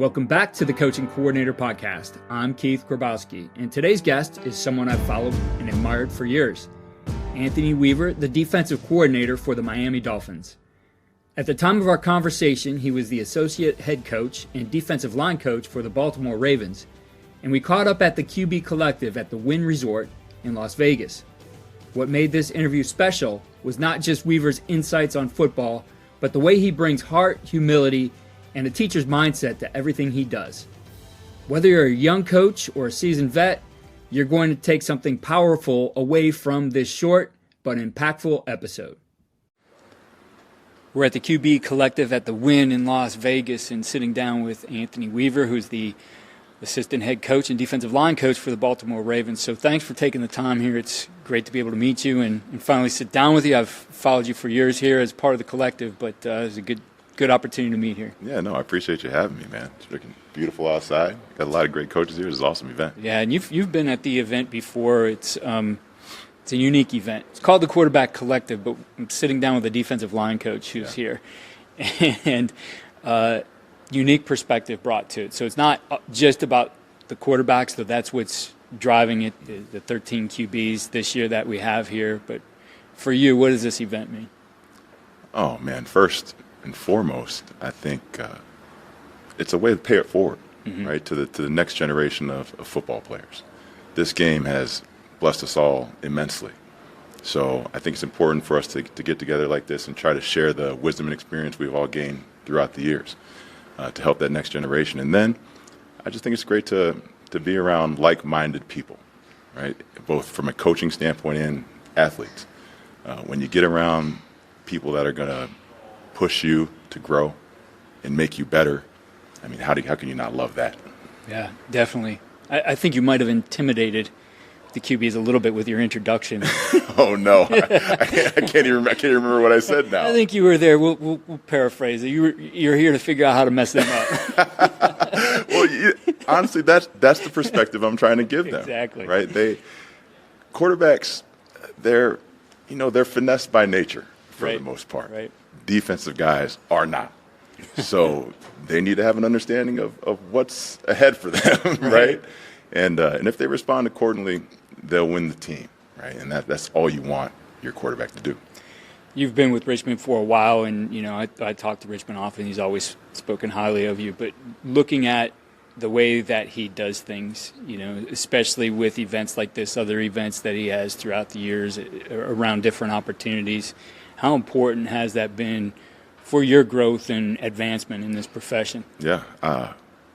Welcome back to the Coaching Coordinator Podcast. I'm Keith Grabowski, and today's guest is someone I've followed and admired for years, Anthony Weaver, the defensive coordinator for the Miami Dolphins. At the time of our conversation, he was the associate head coach and defensive line coach for the Baltimore Ravens, and we caught up at the QB Collective at the Wynn Resort in Las Vegas. What made this interview special was not just Weaver's insights on football, but the way he brings heart, humility, and a teacher's mindset to everything he does. Whether you're a young coach or a seasoned vet, you're going to take something powerful away from this short but impactful episode. We're at the QB Collective at the Wynn in Las Vegas and sitting down with Anthony Weaver, who's the assistant head coach and defensive line coach for the Baltimore Ravens. So thanks for taking the time here. It's great to be able to meet you and finally sit down with you. I've followed you for years here as part of the collective, but it's a good opportunity to meet here. Yeah, no, I appreciate you having me, man. It's freaking beautiful outside. Got a lot of great coaches here. It's an awesome event. Yeah, and you've been at the event before. It's a unique event. It's called the Quarterback Collective, but I'm sitting down with a defensive line coach who's here, and unique perspective brought to it. So it's not just about the quarterbacks, though that's what's driving it, the 13 QBs this year that we have here. But for you, what does this event mean? Oh, man, first and foremost, I think it's a way to pay it forward, right, to the next generation of football players. This game has blessed us all immensely. So I think it's important for us to get together like this and try to share the wisdom and experience we've all gained throughout the years to help that next generation. And then I just think it's great to be around like-minded people, right, both from a coaching standpoint and athletes. When you get around people that are going to push you to grow and make you better, I mean, how can you not love that? Yeah, definitely. I think you might have intimidated the QBs a little bit with your introduction. Oh no, I can't even remember what I said now. I think you were there. We'll paraphrase it. You're here to figure out how to mess them up. Well, honestly, that's the perspective I'm trying to give them. Exactly. Right? Quarterbacks, they're finessed by nature for the most part. Right. Defensive guys are not. So they need to have an understanding of what's ahead for them, right? And if they respond accordingly, they'll win the team, right? And that's all you want your quarterback to do. You've been with Richmond for a while, and I talk to Richmond often. He's always spoken highly of you. But looking at the way that he does things, especially with events like this, other events that he has throughout the years around different opportunities, how important has that been for your growth and advancement in this profession? Yeah.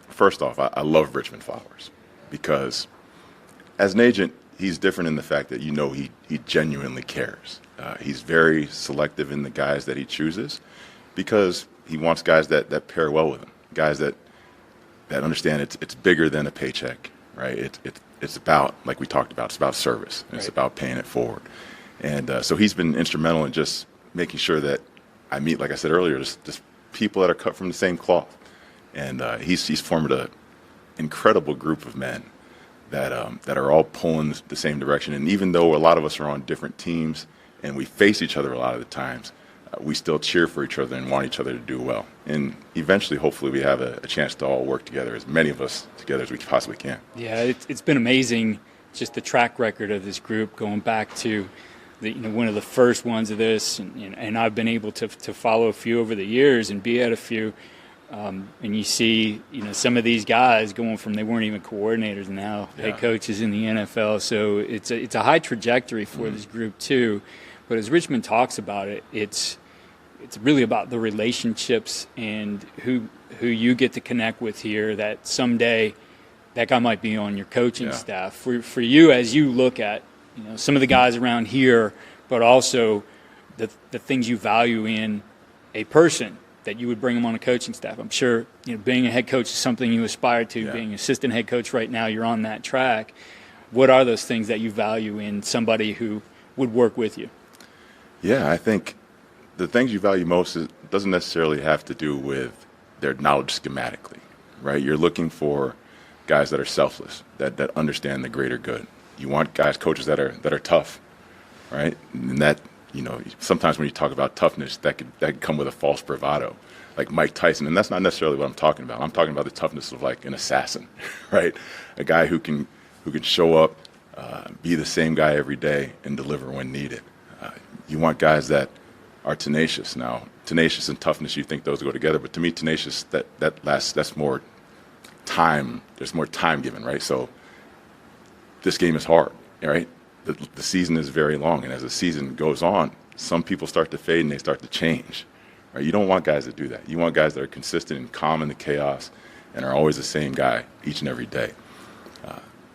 First off, I love Richmond Flowers because as an agent, he's different in the fact that he genuinely cares. He's very selective in the guys that he chooses because he wants guys that pair well with him, guys that understand it's bigger than a paycheck, right? It's about, like we talked about, it's about service. It's about paying it forward. And so he's been instrumental in just making sure that I meet, like I said earlier, just people that are cut from the same cloth. And he's formed an incredible group of men that are all pulling the same direction. And even though a lot of us are on different teams and we face each other a lot of the times, we still cheer for each other and want each other to do well. And eventually, hopefully, we have a chance to all work together, as many of us together as we possibly can. Yeah, it's been amazing, just the track record of this group going back to one of the first ones of this, and I've been able to follow a few over the years and be at a few, and you see some of these guys going from they weren't even coordinators now head coaches in the NFL. So it's a high trajectory for this group too. But as Richmond talks about it, it's really about the relationships and who you get to connect with here. That someday that guy might be on your coaching staff. For you, as you look at some of the guys around here, but also the things you value in a person that you would bring them on a coaching staff. I'm sure being a head coach is something you aspire to. Yeah. Being assistant head coach right now, you're on that track. What are those things that you value in somebody who would work with you? Yeah, I think the things you value most doesn't necessarily have to do with their knowledge schematically, right? You're looking for guys that are selfless, that understand the greater good. You want coaches that are tough, right? And sometimes when you talk about toughness, that could come with a false bravado, like Mike Tyson, and that's not necessarily what I'm talking about. I'm talking about the toughness of like an assassin, right? A guy who can show up, be the same guy every day, and deliver when needed. You want guys that are tenacious. Now, tenacious and toughness, you think those go together, but to me, tenacious, that's more time. There's more time given, right? So this game is hard, right? The season is very long, and as the season goes on, some people start to fade and they start to change. Right? You don't want guys that do that. You want guys that are consistent and calm in the chaos and are always the same guy each and every day.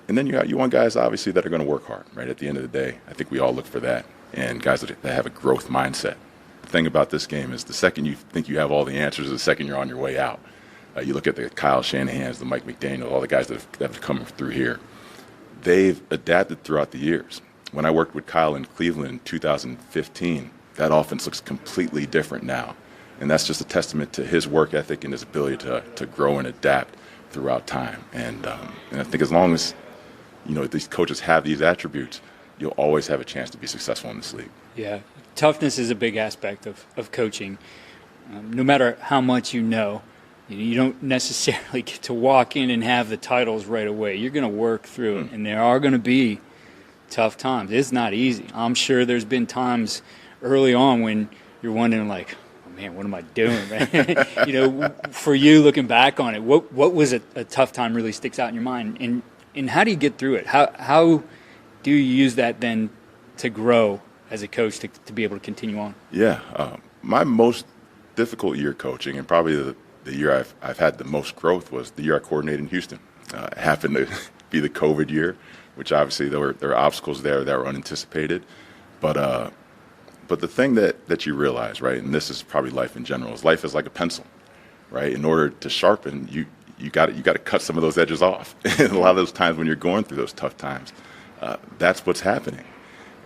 And then you want guys, obviously, that are going to work hard. Right? At the end of the day, I think we all look for that, and guys that have a growth mindset. The thing about this game is the second you think you have all the answers, the second you're on your way out. You look at the Kyle Shanahans, the Mike McDaniel, all the guys that have come through here. They've adapted throughout the years. When I worked with Kyle in Cleveland in 2015, that offense looks completely different now. And that's just a testament to his work ethic and his ability to grow and adapt throughout time. And I think as long as these coaches have these attributes, you'll always have a chance to be successful in this league. Yeah, toughness is a big aspect of coaching. No matter how much you know, you don't necessarily get to walk in and have the titles right away. You're going to work through it, and there are going to be tough times. It's not easy. I'm sure there's been times early on when you're wondering, like, oh, man, what am I doing, man? For you looking back on it, what was a tough time really sticks out in your mind, and how do you get through it? How do you use that then to grow as a coach to be able to continue on? Yeah, my most difficult year coaching, and probably the year I've had the most growth, was the year I coordinated in Houston. It happened to be the COVID year, which obviously there were obstacles there that were unanticipated. But the thing that you realize, right, and this is probably life in general, is life is like a pencil, right? In order to sharpen, you got to cut some of those edges off. And a lot of those times when you're going through those tough times, that's what's happening.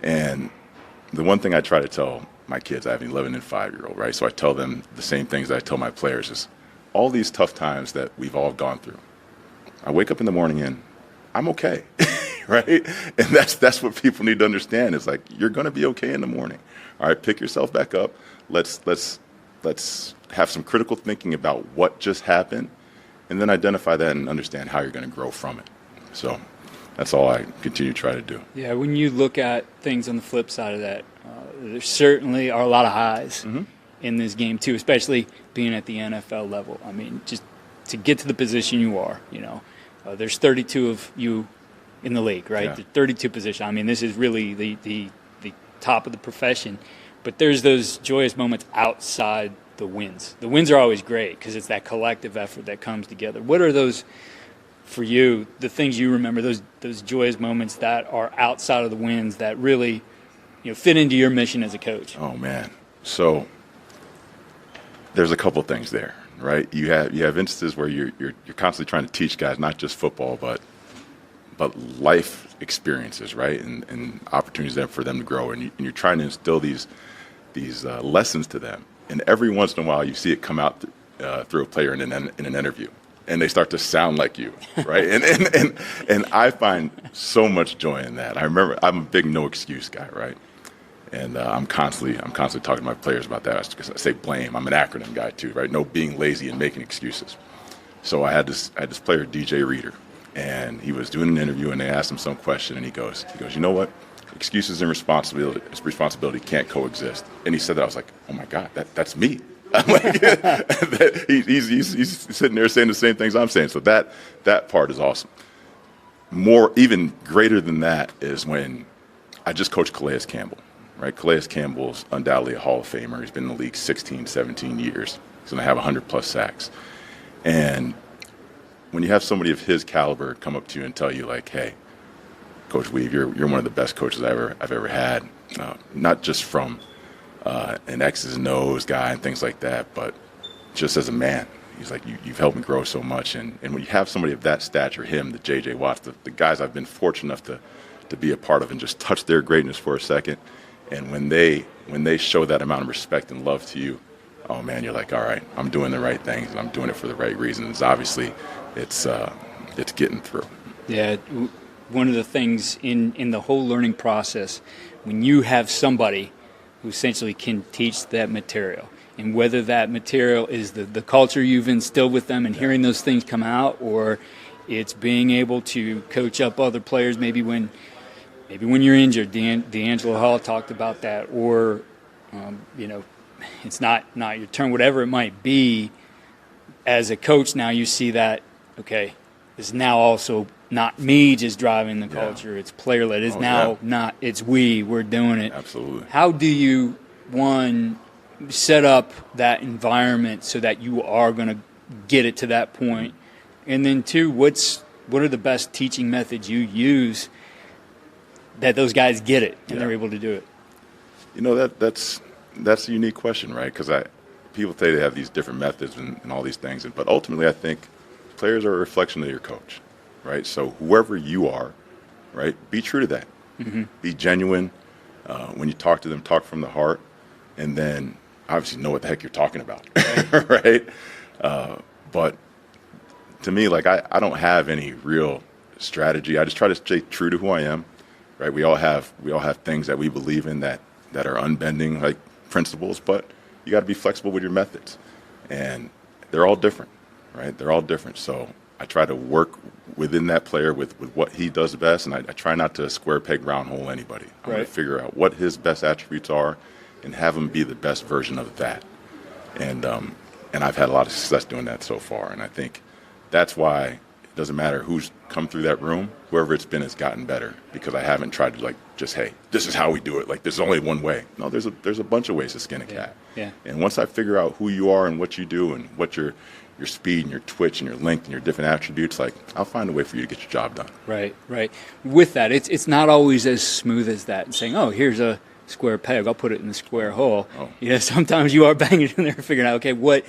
And the one thing I try to tell my kids, I have an 11 and 5-year-old, right? So I tell them the same things that I tell my players is, all these tough times that we've all gone through, I wake up in the morning and I'm okay, right? And that's what people need to understand. Is like, you're going to be okay in the morning. All right, pick yourself back up. Let's have some critical thinking about what just happened, and then identify that and understand how you're going to grow from it. So that's all I continue to try to do. Yeah, when you look at things on the flip side of that, there certainly are a lot of highs in this game too, especially being at the NFL level. I mean, just to get to the position you are, there's 32 of you in the league, right? Yeah. The 32 position. I mean, this is really the top of the profession. But there's those joyous moments outside the wins. The wins are always great because it's that collective effort that comes together. What are those, for you, the things you remember, those joyous moments that are outside of the wins that really fit into your mission as a coach? Oh, man. So there's a couple things there, right? You have instances where you're constantly trying to teach guys not just football, but life experiences, right? And opportunities there for them to grow. And you're trying to instill these lessons to them. And every once in a while, you see it come out through a player in an interview, and they start to sound like you, right? and I find so much joy in that. I remember I'm a big no excuse guy, right? And I'm constantly talking to my players about that. I say blame. I'm an acronym guy too, right? No being lazy and making excuses. So I had this player, DJ Reader, and he was doing an interview, and they asked him some question, and he goes, you know what? Excuses and responsibility can't coexist. And he said that. I was like, oh my God, that's me. I'm like, he's sitting there saying the same things I'm saying. So that part is awesome. More, even greater than that, is when I just coached Calais Campbell. Right, Calais Campbell's undoubtedly a Hall of Famer. He's been in the league 16, 17 years. He's going to have 100-plus sacks. And when you have somebody of his caliber come up to you and tell you, like, hey, Coach Weave, you're one of the best coaches I've ever had, not just from an X's and O's guy and things like that, but just as a man. He's like, you've helped me grow so much. And when you have somebody of that stature, him, the J.J. Watts, the guys I've been fortunate enough to be a part of and just touch their greatness for a second, and when they show that amount of respect and love to you, oh man, you're like, all right, I'm doing the right things and I'm doing it for the right reasons. Obviously, it's getting through. Yeah, one of the things in the whole learning process, when you have somebody who essentially can teach that material. And whether that material is the culture you've instilled with them and hearing those things come out, or it's being able to coach up other players maybe when you're injured. D'Angelo Hall talked about that, or it's not your turn, whatever it might be. As a coach now you see that, okay, it's now also not me just driving the culture, it's player-led. It's not, it's we're doing it. Absolutely. How do you, one, set up that environment so that you are going to get it to that point? And then two, what are the best teaching methods you use that those guys get it and they're able to do it? That's a unique question, right? Because people say they have these different methods and all these things, but ultimately I think players are a reflection of your coach, right? So whoever you are, right, be true to that. Mm-hmm. Be genuine. When you talk to them, talk from the heart, and then obviously know what the heck you're talking about, right? But to me, like, I don't have any real strategy. I just try to stay true to who I am, right? We all have things that we believe in that are unbending, like principles, but you got to be flexible with your methods, and they're all different, right? They're all different. So I try to work within that player with what he does best, and I try not to square peg round hole anybody. I'm going to figure out what his best attributes are and have him be the best version of that. And I've had a lot of success doing that so far, and I think that's why it doesn't matter who's come through that room, whoever it's been has gotten better, because I haven't tried to, like, just, hey, this is how we do it. Like, there's only one way. No, there's a bunch of ways to skin a cat. Yeah. And once I figure out who you are and what you do and what your speed and your twitch and your length and your different attributes, like, I'll find a way for you to get your job done. Right. With that, it's not always as smooth as that and saying, oh, here's a square peg, I'll put it in the square hole. Oh. Sometimes you are banging in there figuring out, okay, what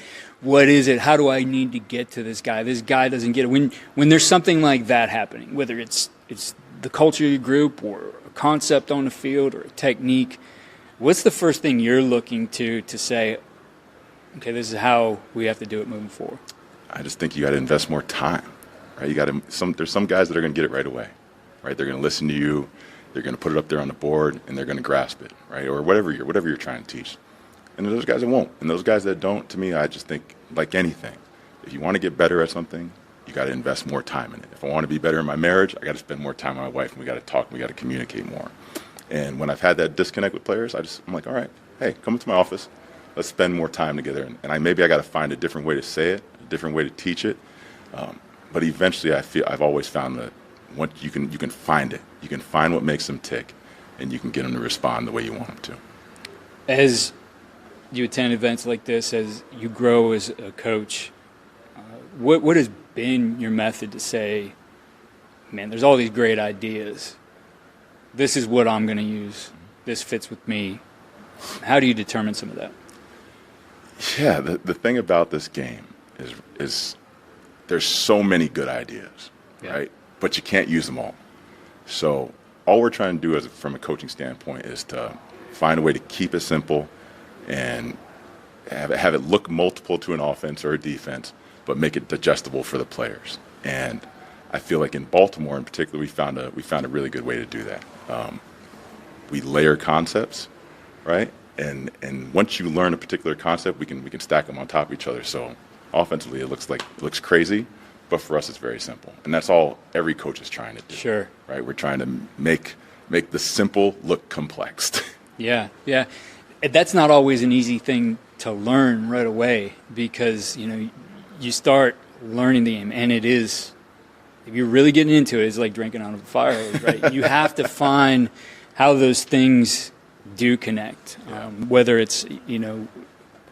is it? How do I need to get to this guy? This guy doesn't get it. When there's something like that happening, whether it's the culture of your group or a concept on the field or a technique, what's the first thing you're looking to say, okay, this is how we have to do it moving forward? I just think you got to invest more time, right? There's some guys that are going to get it right away, right? They're going to listen to you, they're going to put it up there on the board, and they're going to grasp it, right? Or whatever you're trying to teach. And there's guys that won't. And those guys that don't, to me, I just think, like anything, if you want to get better at something, you got to invest more time in it. If I want to be better in my marriage, I got to spend more time with my wife, and we got to talk, and we got to communicate more. And when I've had that disconnect with players, I'm like, all right, hey, come into my office. Let's spend more time together. And maybe I got to find a different way to say it, a different way to teach it. But eventually, I've always found that once you can find it. You can find what makes them tick, and you can get them to respond the way you want them to. As you attend events like this, as you grow as a coach, what has been your method to say, man, there's all these great ideas. This is what I'm going to use. This fits with me. How do you determine some of that? Yeah, the thing about this game is there's so many good ideas, right? But you can't use them all. So all we're trying to do from a coaching standpoint is to find a way to keep it simple and have it look multiple to an offense or a defense, but make it digestible for the players. And I feel like in Baltimore in particular, we found a really good way to do that. We layer concepts, right? And once you learn a particular concept, we can stack them on top of each other. So offensively, it looks crazy, but for us, it's very simple. And that's all every coach is trying to do. Sure. Right? We're trying to make the simple look complex. Yeah. That's not always an easy thing to learn right away, because, you start learning the game, and it is, if you're really getting into it, it's like drinking out of a fire hose, right? You have to find how those things do connect. Whether it's,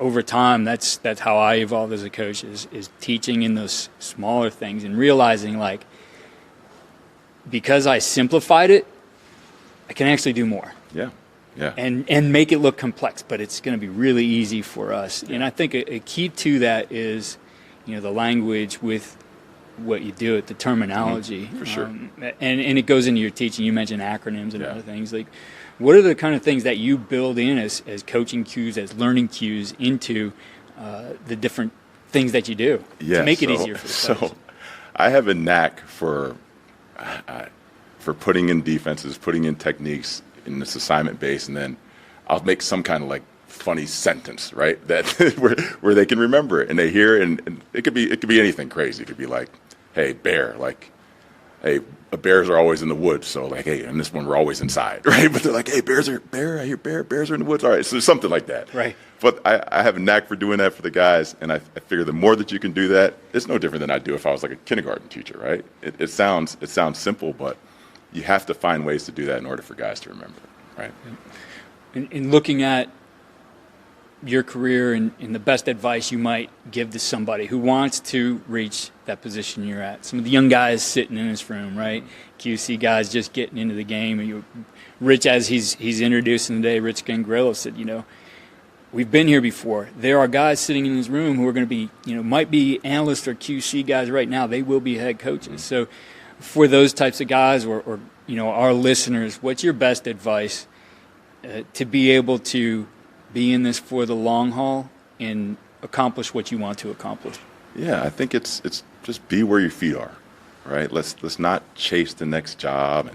over time, that's how I evolved as a coach, is teaching in those smaller things and realizing, like, because I simplified it, I can actually do more. Yeah. And make it look complex, but it's going to be really easy for us. Yeah. And I think a key to that is, the language with what you do, the terminology. For sure. And it goes into your teaching. You mentioned acronyms and other things. Like, what are the kind of things that you build in as coaching cues, as learning cues into the different things that you do to make it easier for the players? So I have a knack for putting in defenses, putting in techniques in this assignment base, and then I'll make some kind of like funny sentence, right? That where they can remember it and they hear it, and it could be anything crazy. It could be like, hey, bear, like, hey, bears are always in the woods, so like, hey, in this one we're always inside, right? But they're like, hey, bears are in the woods, all right, so something like that, right? But I have a knack for doing that for the guys, and I figure the more that you can do that, it's no different than I'd do if I was like a kindergarten teacher, right? It sounds simple, but you have to find ways to do that in order for guys to remember, right? In looking at your career and the best advice you might give to somebody who wants to reach that position you're at. Some of the young guys sitting in this room, right? QC guys just getting into the game. Rich, as he's introducing today, Rich Gangrillo said, we've been here before. There are guys sitting in this room who are going to be, might be analysts or QC guys right now. They will be head coaches. So for those types of guys or our listeners, what's your best advice to be able to be in this for the long haul and accomplish what you want to accomplish? Yeah, I think it's just be where your feet are, right? Let's not chase the next job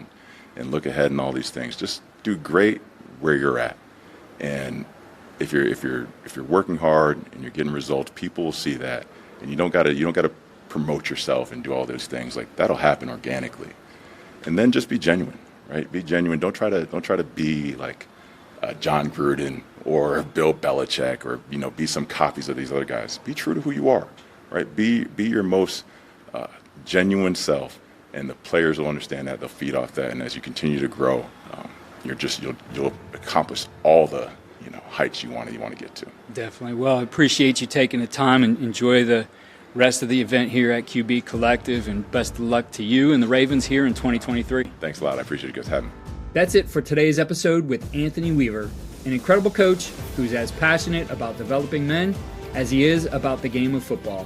and look ahead and all these things. Just do great where you're at. And if you're working hard and you're getting results, people will see that. And you don't gotta promote yourself and do all those things. Like, that'll happen organically. And then just be genuine, right? Be genuine. Don't try to be like John Gruden or Bill Belichick or be some copies of these other guys. Be true to who you are, right? Be your most genuine self, and the players will understand that. They'll feed off that, and as you continue to grow, you'll accomplish all the heights you want to get to. Definitely. Well, I appreciate you taking the time, and enjoy the rest of the event here at QB Collective, and best of luck to you and the Ravens here in 2023. Thanks a lot. I appreciate you guys having me. That's it for today's episode with Anthony Weaver, an incredible coach who's as passionate about developing men as he is about the game of football.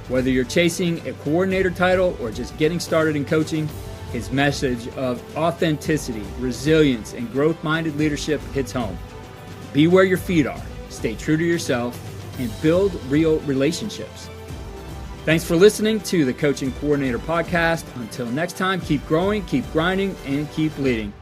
Whether you're chasing a coordinator title or just getting started in coaching, his message of authenticity, resilience, and growth-minded leadership hits home. Be where your feet are, stay true to yourself, and build real relationships. Thanks for listening to the Coaching Coordinator Podcast. Until next time, keep growing, keep grinding, and keep leading.